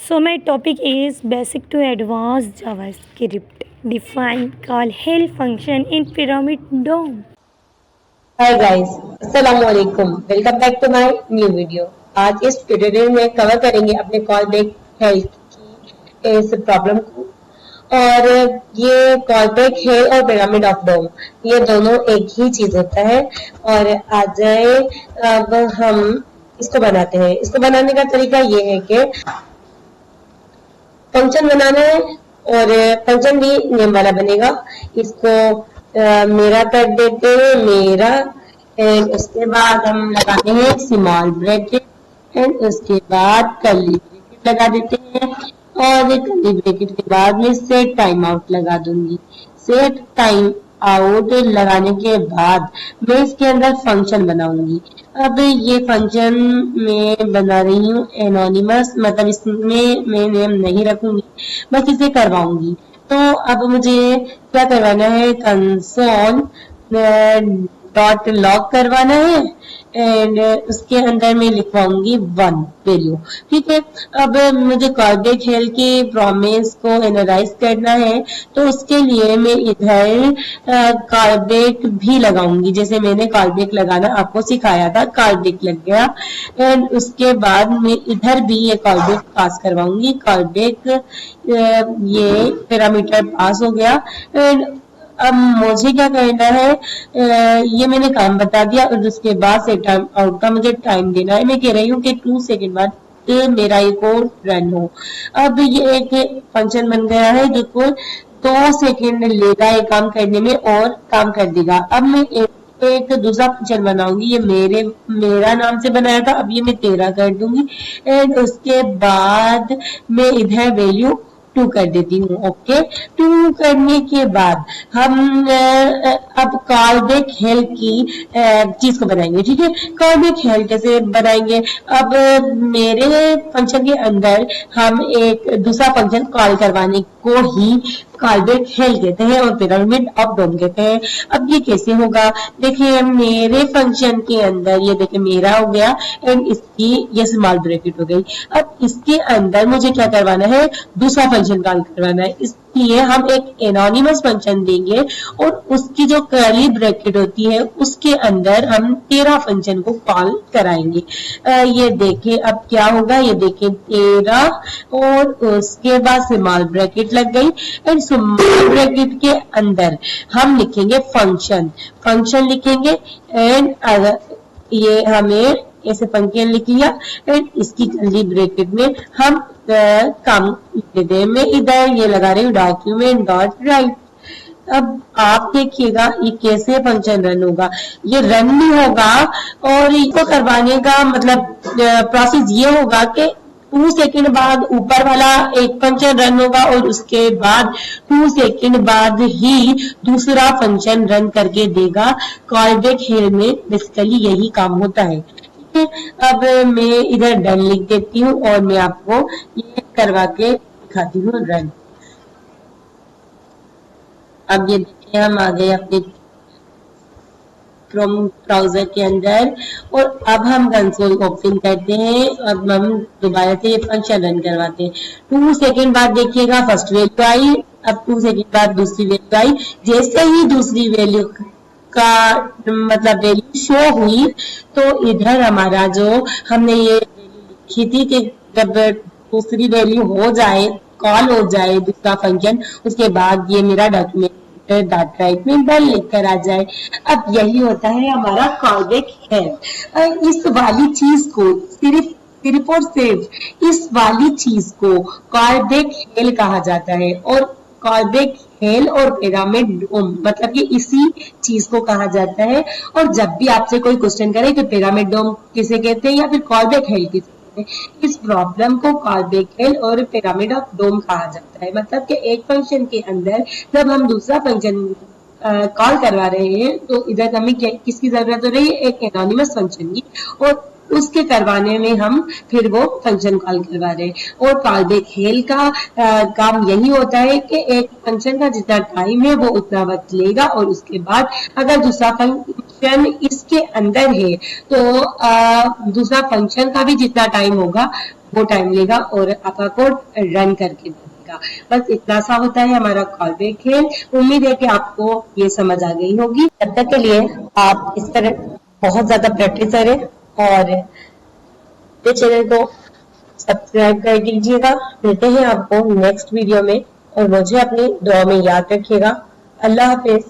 So my topic is basic to advanced JavaScript. Define call help function in pyramid DOM. Hi guys, अस्सलाम वालेकुम। Welcome back to my new video. आज इस tutorial में cover करेंगे अपने call back help की इस problem को। और ये कॉल बैक है और पिरामिड ऑफ डोम, ये दोनों एक ही चीज होता है। और आ जाए अब हम इसको बनाते हैं। इसको बनाने का तरीका ये है कि फंक्शन बनाना है और फंक्शन भी नेम वाला बनेगा। इसको मेरा कर देते हैं, मेरा। एंड उसके बाद हम लगाते हैं स्मॉल ब्रैकेट एंड उसके बाद कर्ली ब्रैकेट लगा देते हैं। और कर्ली ब्रैकेट के बाद में सेट टाइम आउट लगा दूंगी। सेट टाइम आउट लगाने के बाद मैं इसके अंदर फंक्शन बनाऊंगी। अब ये फंक्शन मैं बना रही हूँ एनोनिमस, मतलब इसमें मैं नेम नहीं रखूंगी, बस इसे करवाऊंगी। तो अब मुझे क्या करवाना है, कंसोल डॉट लॉग करवाना है एंड उसके अंदर मैं लिखवाऊंगी 1 वैल्यू। ठीक है। अब मुझे कॉल बैक हेल्प के प्रॉमिस को एनालाइज करना है, तो उसके लिए मैं इधर कॉल बैक भी लगाऊंगी। जैसे मैंने कॉल बैक लगाना आपको सिखाया था, कॉल बैक लग गया। एंड उसके बाद मैं इधर भी ये कॉल बैक पास करवाऊंगी। कॉल बैक ये पैरामीटर पास हो गया। एंड अब मुझे क्या करना है, ये मैंने काम बता दिया। और उसके बाद सेट टाइम आउट का मुझे टाइम देना है। मैं कह रही हूँ कि 2 सेकेंड बाद मेरा ये कोड रन हो। अब ये एक फंक्शन बन गया है जो 2 सेकेंड लेगा ये काम करने में और काम कर देगा। अब मैं एक दूसरा फंक्शन बनाऊंगी। ये मेरा नाम से बनाया था, अब ये मैं 13 कर दूंगी। एंड उसके बाद मैं इधर वैल्यू 2 कर देती हूँ। ओके, 2 करने के बाद हम अब कॉल बैक हेल्प की चीज को बनाएंगे। ठीक है, कॉल बैक हेल्प कैसे बनाएंगे। अब मेरे फंक्शन के अंदर हम एक दूसरा फंक्शन कॉल करवाने को ही कॉल बैक हेल्प कहते हैं और पिरामिड ऑफ डोम कहते हैं। अब ये कैसे होगा, देखिए मेरे फंक्शन के अंदर ये देखिए मेरा हो गया एंड इसकी ये स्मॉल ब्रैकेट हो गई। अब इसके अंदर मुझे क्या करवाना है, दूसरा फंक्शन कॉल करवाना है। इसलिए हम एक एनोनिमस फंक्शन देंगे और उसकी जो कर्ली ब्रैकेट होती है उसके अंदर हम 13 फंक्शन को कॉल कराएंगे। ये देखिए अब क्या होगा, ये देखिए 13 और उसके बाद स्मॉल ब्रैकेट लग गई। एंड स्मॉल ब्रैकेट के अंदर हम लिखेंगे फंक्शन लिखेंगे। एंड अगर ये हमें ऐसे फंक्शन लिख लिया एंड इसकी कर्ली ब्रैकेट में हम काम लिख देते हैं। मैं इधर ये लगा रही हूँ डॉक्यूमेंट डॉट राइट। अब आप देखिएगा ये कैसे फंक्शन रन होगा। ये रन भी होगा और इसको करवाने का मतलब प्रोसेस ये होगा कि 2 सेकेंड बाद ऊपर वाला एक फंक्शन रन होगा और उसके बाद 2 सेकेंड बाद ही दूसरा फंक्शन रन करके देगा। कॉल बैक हेल्प में बेसिकली यही काम होता है। अब मैं इधर डन लिख देती हूँ और मैं आपको ये करवा के दिखाती हूँ रन। अब ये देखिए हम आ गए अपने क्रोम ब्राउजर के अंदर और अब हम कंसोल ओपन करते हैं। अब हम दोबारा से ये फंक्शन रन करवाते हैं। 2 सेकेंड बाद देखिएगा फर्स्ट वैल्यू आई, अब 2 सेकेंड बाद दूसरी वैल्यू आई। जैसे ही दूसरी वैल्यू का मतलब वैल्यू शो हुई तो इधर हमारा जो हमने ये वैल्यू लिखी थी कि जब दूसरी वैल्यू हो जाए, कॉल हो जाए दूसरा फंक्शन, उसके बाद ये मेरा डॉक्यूमेंट डॉट राइट में डन लिख कर आ जाए। अब यही होता है हमारा कॉल बैक हेल्प। इस वाली चीज को सिर्फ और सिर्फ इस वाली चीज को कॉल बैक हेल्प कहा जाता है। और कॉल बैक हेल्प और पिरामिड डोम मतलब कि इसी चीज को कहा जाता है। और जब भी आपसे कोई क्वेश्चन करे कि पिरामिड डोम किसे कहते हैं या फिर कॉल बैक हेल्प किसे कहते हैं, इस प्रॉब्लम को कॉल बैक हेल्प और पिरामिड ऑफ डोम कहा जाता है। मतलब कि एक फंक्शन के अंदर जब हम दूसरा फंक्शन कॉल करवा रहे हैं तो इधर हमें किसकी जरूरत हो रही है, एक एनोनिमस फंक्शन की, और उसके करवाने में हम फिर वो फंक्शन कॉल करवा रहे हैं। और कॉल बैक हेल्प का काम यही होता है कि एक फंक्शन का जितना टाइम है वो उतना वक्त लेगा और उसके बाद अगर दूसरा फंक्शन इसके अंदर है तो दूसरा फंक्शन का भी जितना टाइम होगा वो टाइम लेगा और आपका कोड रन करके देगा। बस इतना सा होता है हमारा कॉल बैक खेल। उम्मीद है कि आपको ये समझ आ गई होगी। तब तक के लिए आप इस पर बहुत ज्यादा प्रैक्टिस करें और ये चैनल को सब्सक्राइब कर दीजिएगा। मिलते हैं आपको नेक्स्ट वीडियो में और मुझे अपनी दुआ में याद रखिएगा। अल्लाह हाफिज।